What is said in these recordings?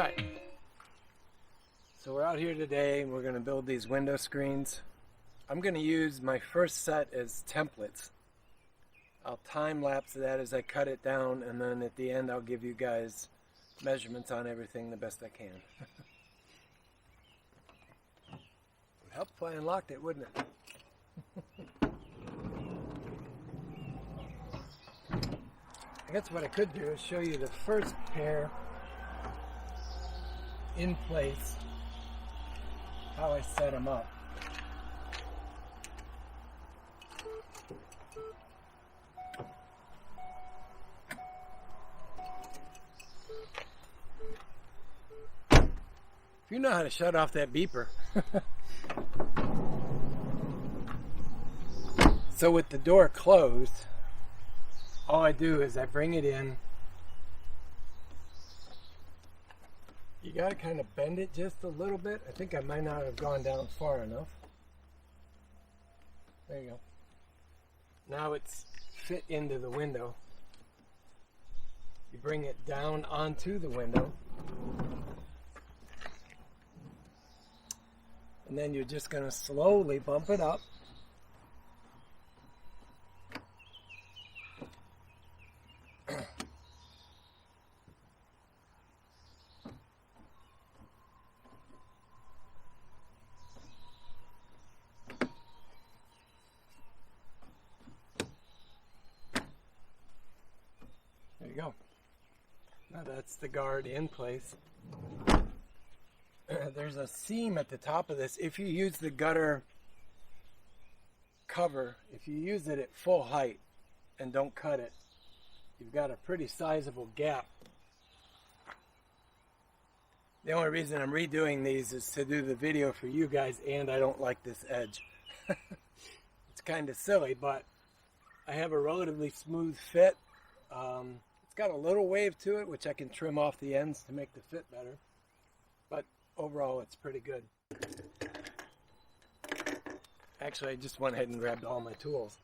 Alright, so we're out here today and we're going to build these window screens. I'm going to use my first set as templates. I'll time lapse that as I cut it down, and then at the end I'll give you guys measurements on everything the best I can. Would help if I unlocked it, wouldn't it? I guess what I could do is show you the first pair in place, how I set them up. If you know how to shut off that beeper. So with the door closed, all I do is I bring it in. You gotta kind of bend it just a little bit. I think I might not have gone down far enough. There you go. Now it's fit into the window. You bring it down onto the window. And then you're just gonna slowly bump it up. There you go. Now that's the guard in place. There's a seam at the top of this. If you use the gutter cover, if you use it at full height and don't cut it, you've got a pretty sizable gap. The only reason I'm redoing these is to do the video for you guys, and I don't like this edge. It's kind of silly, but I have a relatively smooth fit. It's got a little wave to it, which I can trim off the ends to make the fit better. But overall, it's pretty good. Actually, I just went ahead and grabbed all my tools.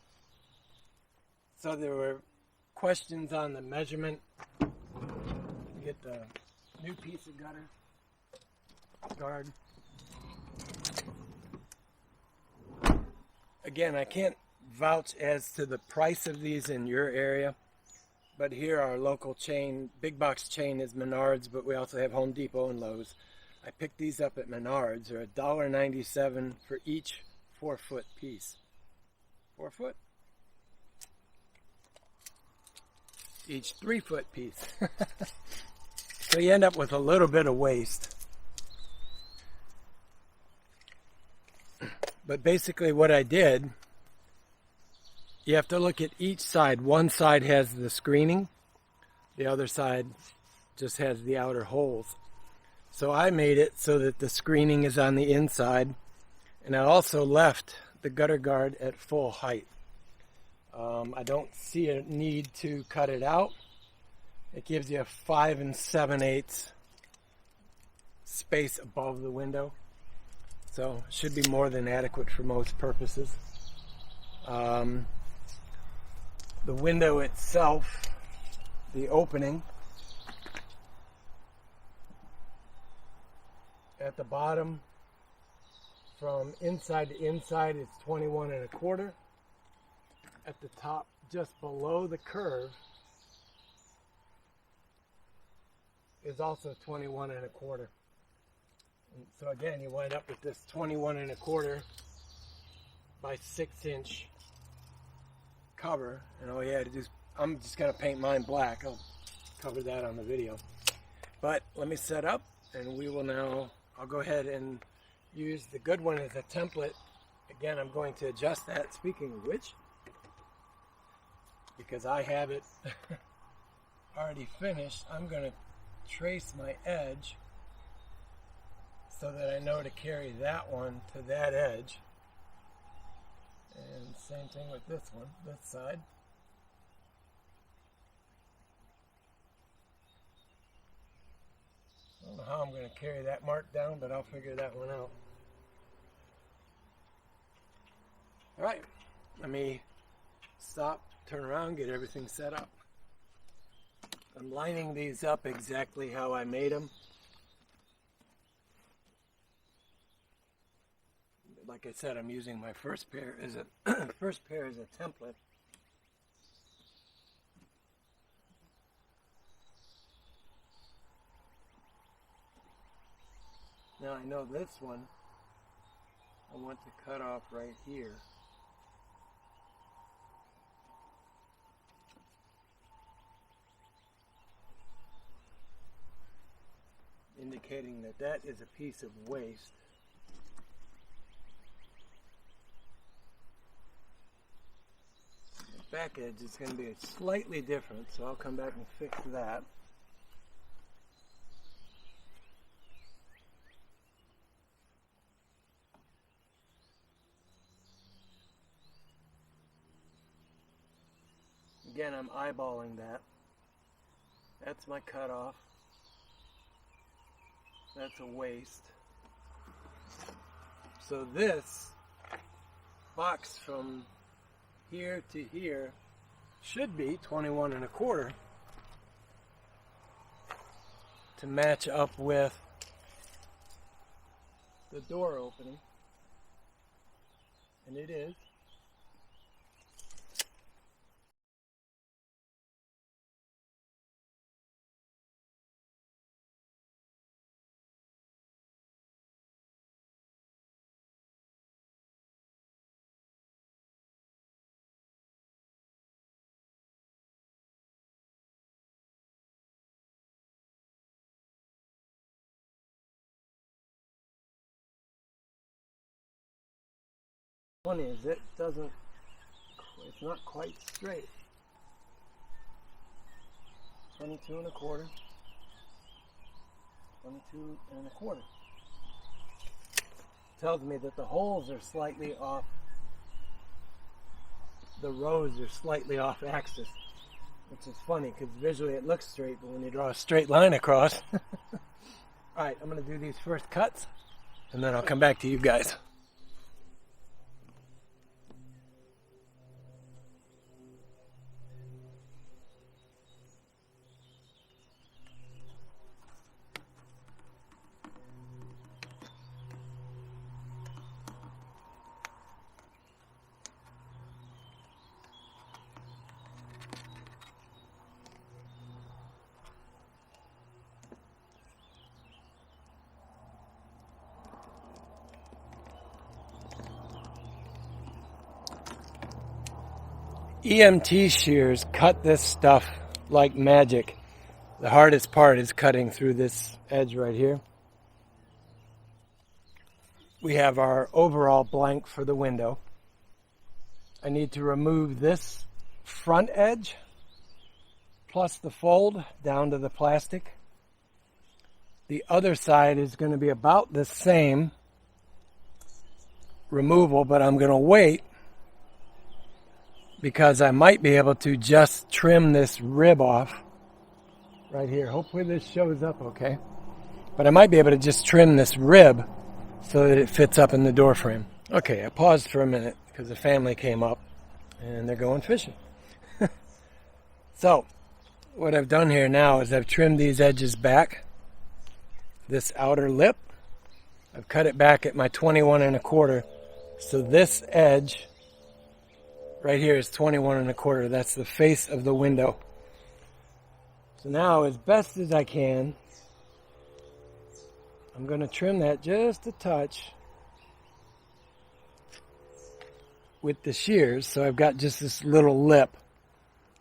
So there were questions on the measurement. Get the new piece of gutter guard. Again, I can't vouch as to the price of these in your area, but here our local chain, big box chain, is Menards, but we also have Home Depot and Lowe's. I picked these up at Menards. They're $1.97 for each 4-foot piece. 4 foot? Each 3-foot piece. So you end up with a little bit of waste. But basically what I did, you have to look at each side. One side has the screening. The other side just has the outer holes. So I made it so that the screening is on the inside, and I also left the gutter guard at full height. I don't see a need to cut it out. It gives you a 5 7/8 space above the window, so it should be more than adequate for most purposes. The window itself, the opening, at the bottom, from inside to inside, it's 21 1/4. At the top, just below the curve, is also 21 1/4. And so again, you wind up with this 21 1/4 by 6-inch cover, and all you had to do is, I'm just going to paint mine black. I'll cover that on the video. But let me set up, and we will now, I'll go ahead and use the good one as a template. Again, I'm going to adjust that, speaking of which, because I have it already finished. I'm going to trace my edge so that I know to carry that one to that edge. And same thing with this one, this side. I don't know how I'm going to carry that mark down, but I'll figure that one out. Alright, let me stop, turn around, get everything set up. I'm lining these up exactly how I made them. like I said, I'm using my first pair as a first pair as a template. Now I know this one I want to cut off right here. Indicating that that is a piece of waste. The back edge is going to be slightly different, so I'll come back and fix that. Again, I'm eyeballing that. That's my cutoff. That's a waste. So this box from here to here should be 21 1/4 to match up with the door opening. And it is. Funny is it's not quite straight. 22 1/4, 22 1/4. Tells me that the holes are slightly off. The rows are slightly off axis, which is funny because visually it looks straight, but when you draw a straight line across. Alright, I'm going to do these first cuts and then I'll come back to you guys. EMT shears cut this stuff like magic. The hardest part is cutting through this edge right here. We have our overall blank for the window. I need to remove this front edge plus the fold down to the plastic. The other side is going to be about the same removal, but I'm going to wait because I might be able to just trim this rib off right here. Hopefully this shows up okay. But I might be able to just trim this rib so that it fits up in the door frame. Okay, I paused for a minute because the family came up and they're going fishing. So, what I've done here now is I've trimmed these edges back. This outer lip, I've cut it back at my 21 1/4. So this edge right here is 21 1/4. That's the face of the window. So now, as best as I can, I'm going to trim that just a touch with the shears. So I've got just this little lip,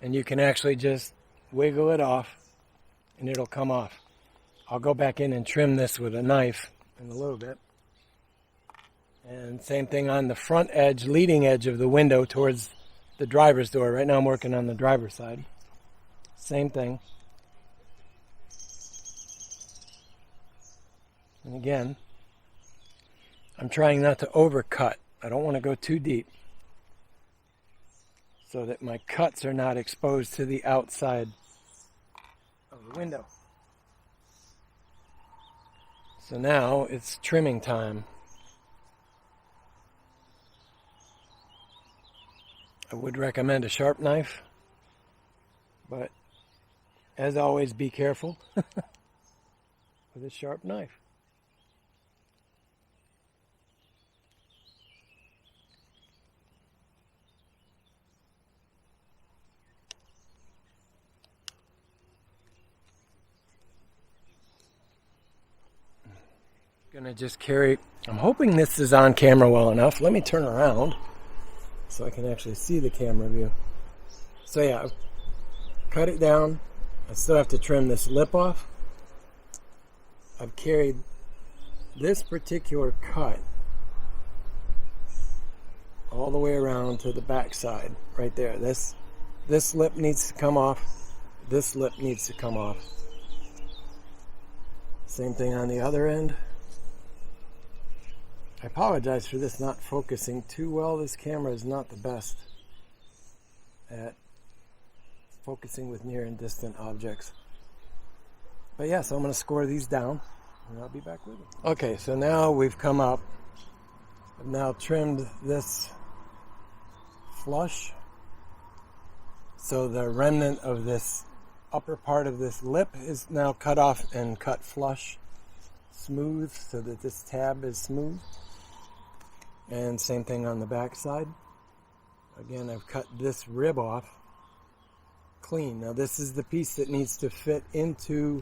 and you can actually just wiggle it off, and it'll come off. I'll go back in and trim this with a knife in a little bit. And same thing on the front edge, leading edge of the window towards the driver's door. Right now I'm working on the driver's side. Same thing. And again, I'm trying not to overcut. I don't want to go too deep so that my cuts are not exposed to the outside of the window. So now it's trimming time. I would recommend a sharp knife, but as always, be careful with a sharp knife. Gonna just carry, I'm hoping this is on camera well enough. Let me turn around so I can actually see the camera view. So yeah, I've cut it down. I still have to trim this lip off. I've carried this particular cut all the way around to the back side right there. This lip needs to come off. This lip needs to come off. Same thing on the other end. I apologize for this not focusing too well. This camera is not the best at focusing with near and distant objects. But yeah, so I'm going to score these down and I'll be back with you. Okay, so now we've come up. I've now trimmed this flush. So the remnant of this upper part of this lip is now cut off and cut flush, smooth, so that this tab is smooth. And same thing on the back side. Again, I've cut this rib off clean. Now this is the piece that needs to fit into,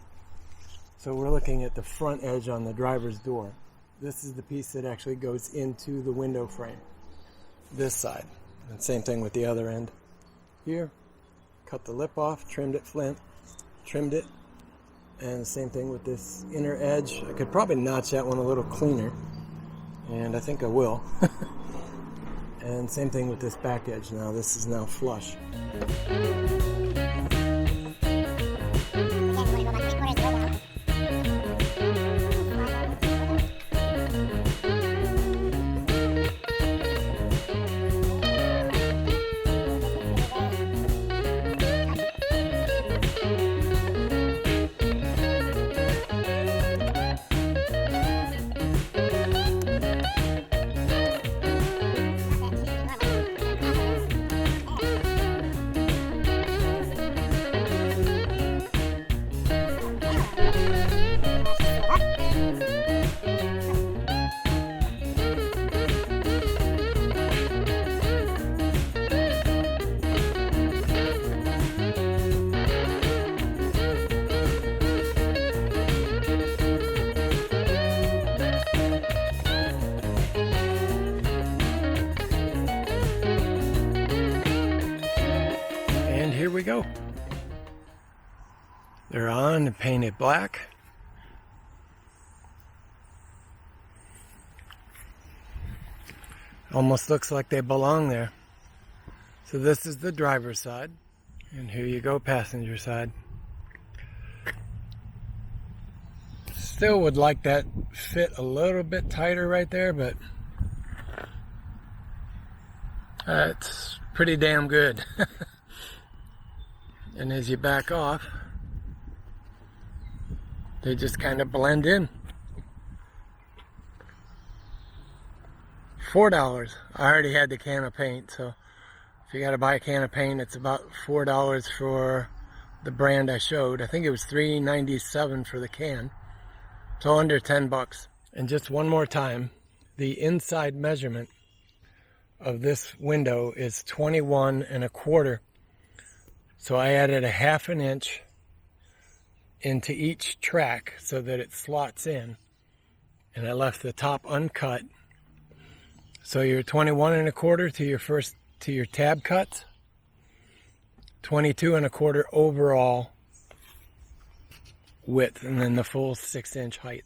so we're looking at the front edge on the driver's door. This is the piece that actually goes into the window frame, this side. And same thing with the other end here. Cut the lip off, trimmed it flint, trimmed it, and same thing with this inner edge. I could probably notch that one a little cleaner, and I think I will. And same thing with this back edge now. This is now flush. Here we go. They're on and painted black. Almost looks like they belong there. So this is the driver's side, and here you go, passenger side. Still would like that fit a little bit tighter right there, but it's pretty damn good. And as you back off, they just kind of blend in. $4. I already had the can of paint, so if you got to buy a can of paint, it's about $4 for the brand I showed. I think it was $3.97 for the can, so under 10 bucks. And just one more time, the inside measurement of this window is 21 1/4. So I added a 1/2 inch into each track so that it slots in, and I left the top uncut. So you're 21 1/4 to your tab cut, 22 1/4 overall width, and then the full 6-inch height.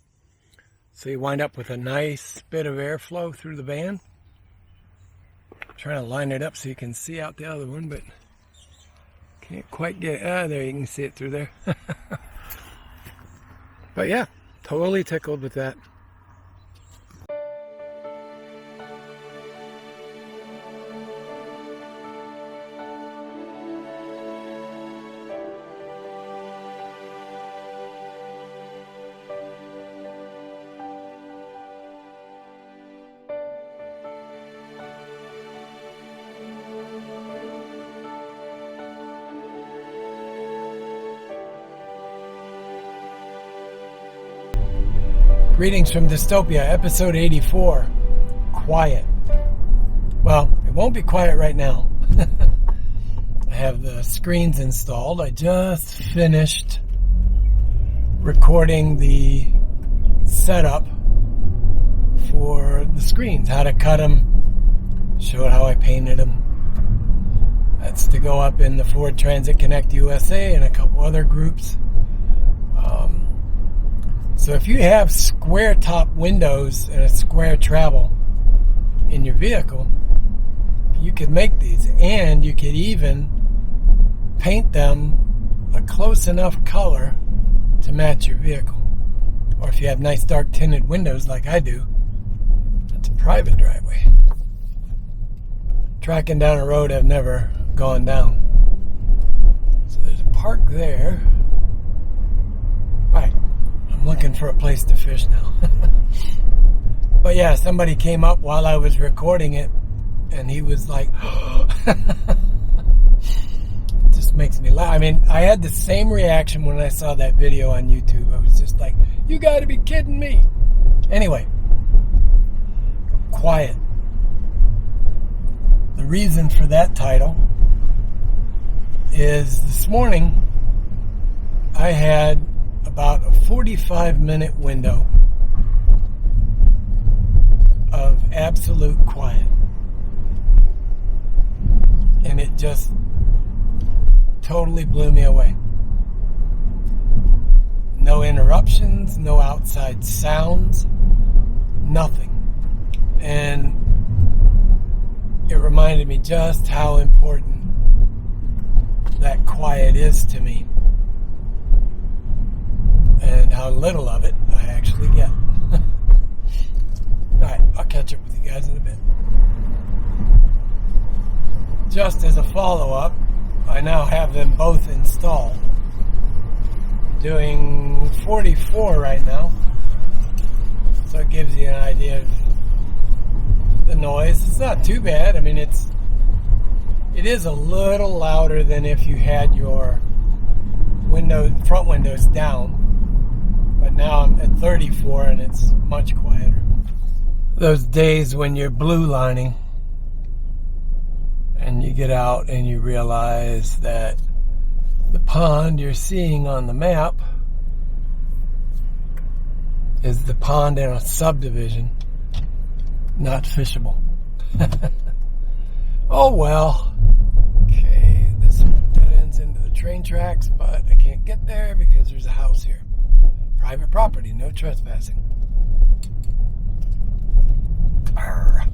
So you wind up with a nice bit of airflow through the van. I'm trying to line it up so you can see out the other one, but can't quite get, there you can see it through there. But yeah, totally tickled with that. Greetings from Dystopia, episode 84, quiet. Well, it won't be quiet right now. I have the screens installed. I just finished recording the setup for the screens, how to cut them, showed how I painted them. That's to go up in the Ford Transit Connect USA and a couple other groups. So if you have square top windows and a square travel in your vehicle, you could make these, and you could even paint them a close enough color to match your vehicle. Or if you have nice dark tinted windows like I do, that's a private driveway. Tracking down a road I've never gone down. So there's a park there. Alright, I'm looking for a place to fish now. But yeah, somebody came up while I was recording it, and he was like, it just makes me laugh. I mean, I had the same reaction when I saw that video on YouTube. I was just like, you gotta be kidding me. Anyway, quiet. The reason for that title is this morning I had about a 45-minute window of absolute quiet. And it just totally blew me away. No interruptions, no outside sounds, nothing. And it reminded me just how important that quiet is to me, and how little of it I actually get. Alright, I'll catch up with you guys in a bit. Just as a follow-up, I now have them both installed. Doing 44 right now, so it gives you an idea of the noise. It's not too bad. I mean, it is a little louder than if you had your front windows down. But now I'm at 34 and it's much quieter. Those days when you're blue lining and you get out and you realize that the pond you're seeing on the map is the pond in a subdivision, not fishable. Oh well. Okay, this dead ends into the train tracks, but I can't get there because there's a house here. Private property, no trespassing. Arr.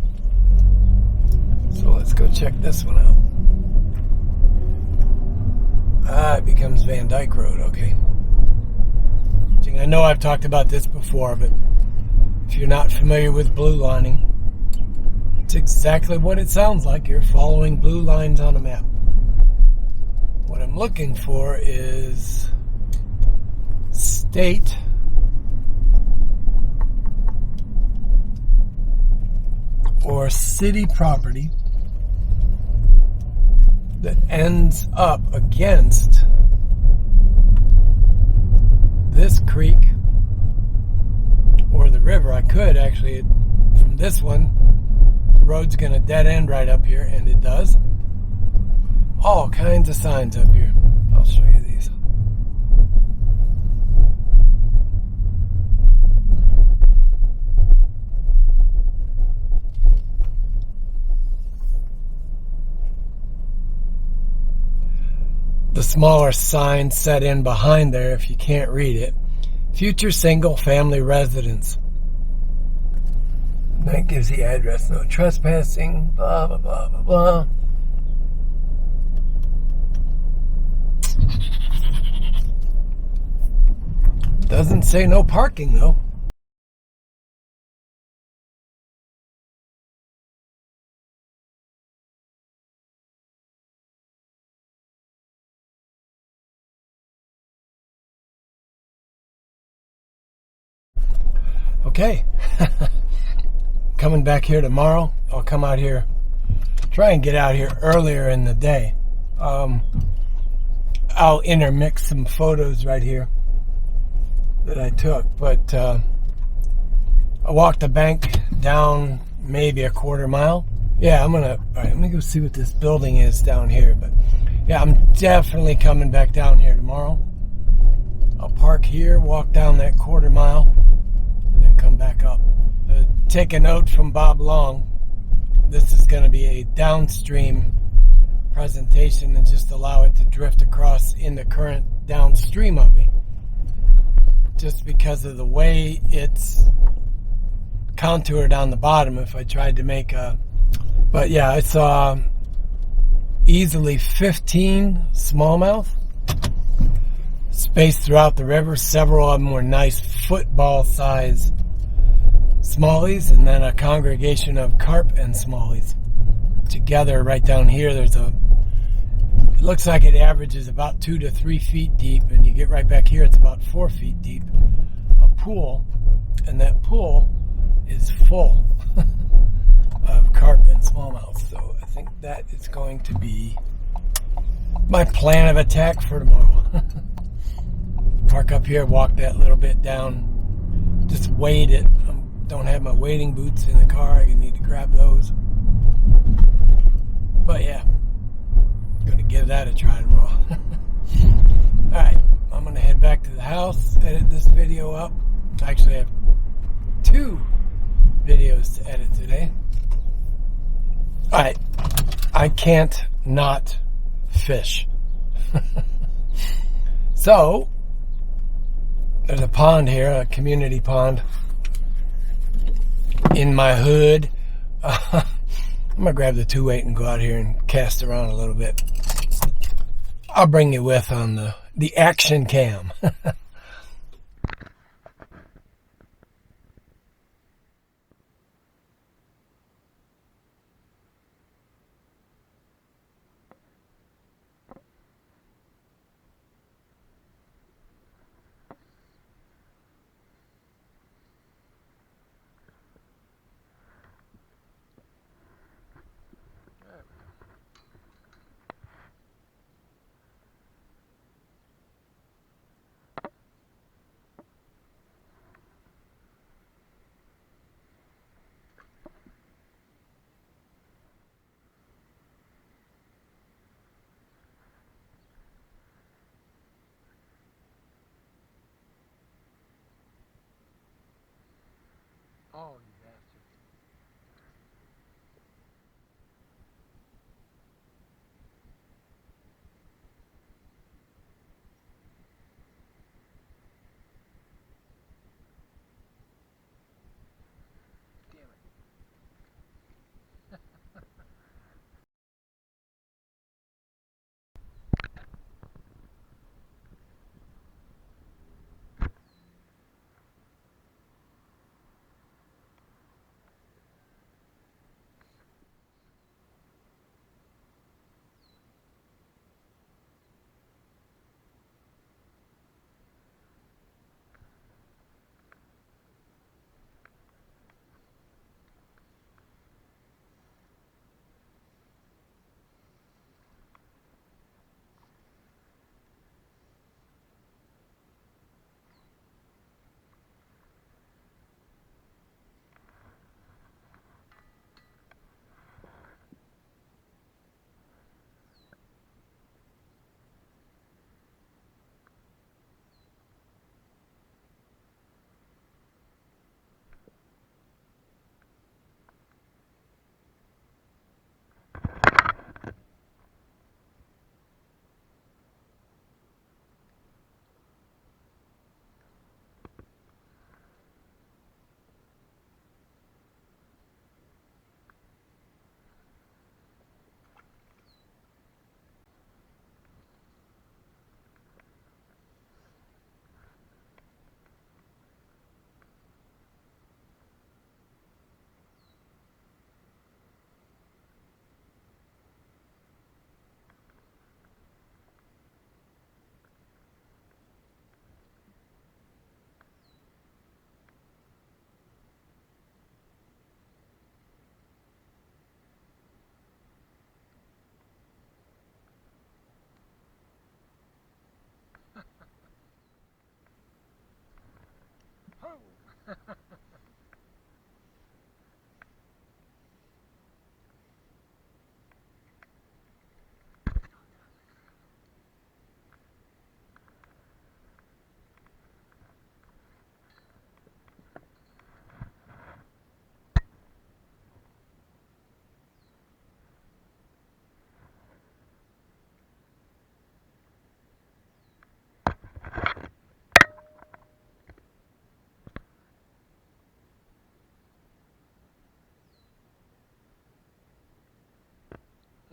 So let's go check this one out. It becomes Van Dyke Road, okay. I know I've talked about this before, but if you're not familiar with blue lining, it's exactly what it sounds like. You're following blue lines on a map. What I'm looking for is state or city property that ends up against this creek or the river. I could actually, from this one, the road's going to dead end right up here, and it does. All kinds of signs up here. I'll show you these. The smaller sign set in behind there, if you can't read it, future single family residence. And that gives the address, no trespassing, blah, blah, blah, blah, blah. Doesn't say no parking though. Okay, coming back here tomorrow. I'll come out here, try and get out here earlier in the day. I'll intermix some photos right here that I took, but I walked the bank down maybe a quarter mile. Yeah, all right, let me go see what this building is down here. But yeah, I'm definitely coming back down here tomorrow. I'll park here, walk down that quarter mile, and then come back up. Take a note from Bob Long. This is going to be a downstream presentation and just allow it to drift across in the current downstream of me. Just because of the way it's contoured on the bottom, if I tried to make a... But yeah, I saw easily 15 smallmouth spaced throughout the river. Several of them were nice football size smallies, and then a congregation of carp and smallies together. Right down here there's it looks like it averages about 2 to 3 feet deep, and you get right back here, it's about 4 feet deep, a pool, and that pool is full of carp and smallmouth. So I think that is going to be my plan of attack for tomorrow. Park up here, walk that little bit down, just wade it. I don't have my wading boots in the car. I need to grab those. But yeah, I'm going to give that a try tomorrow. Alright, I'm going to head back to the house, edit this video up. Actually, I have 2 videos to edit today. Alright, I can't not fish. So, there's a pond here, a community pond in my hood. I'm going to grab the 2-weight and go out here and cast around a little bit. I'll bring you with on the action cam. Oh, you bastard. Damn it.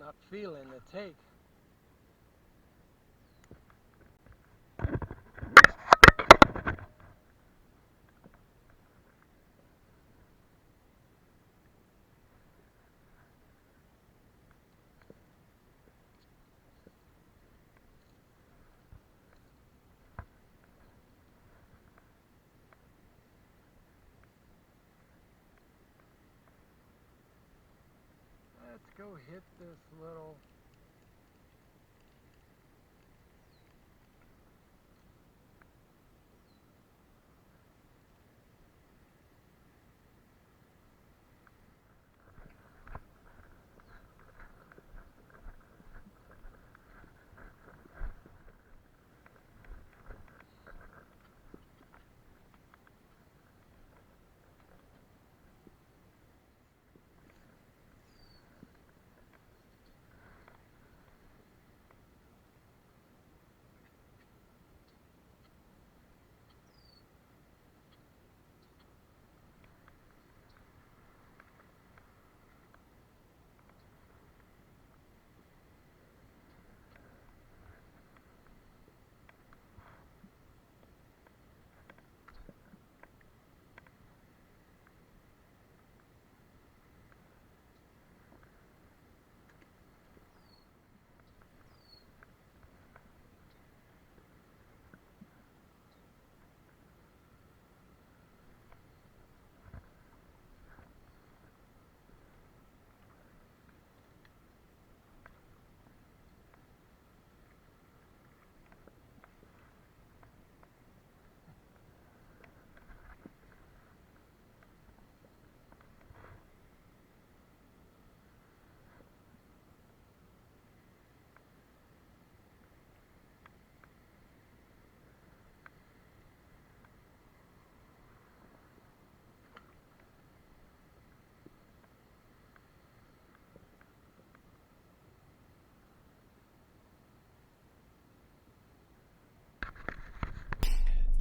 not feeling the take. Let's go hit this little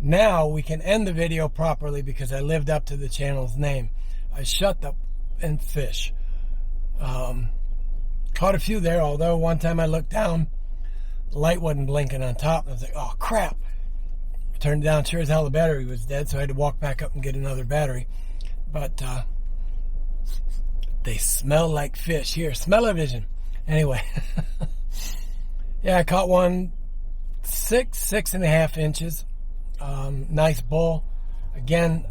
Now we can end the video properly because I lived up to the channel's name. I shut up and fish. Caught a few there, although one time I looked down, the light wasn't blinking on top. I was like, oh crap. Turned it down, sure as hell the battery was dead, so I had to walk back up and get another battery. But they smell like fish. Here, smell-o-vision. Anyway, yeah, I caught one 6.5 inches. Nice bull. Again,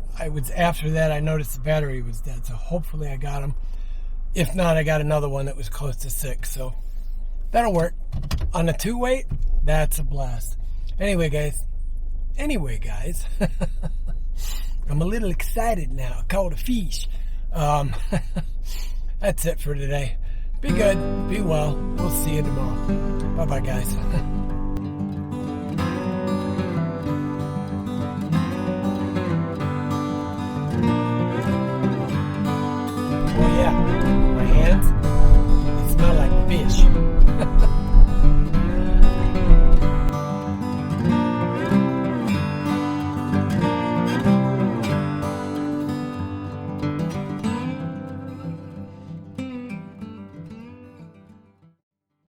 after that I noticed the battery was dead, so hopefully I got him. If not, I got another one that was close to 6, so that'll work. On a 2-weight, that's a blast. Anyway, guys, I'm a little excited now. I caught a fish. That's it for today. Be good, be well. We'll see you tomorrow. Bye-bye, guys. Oh yeah, my hands.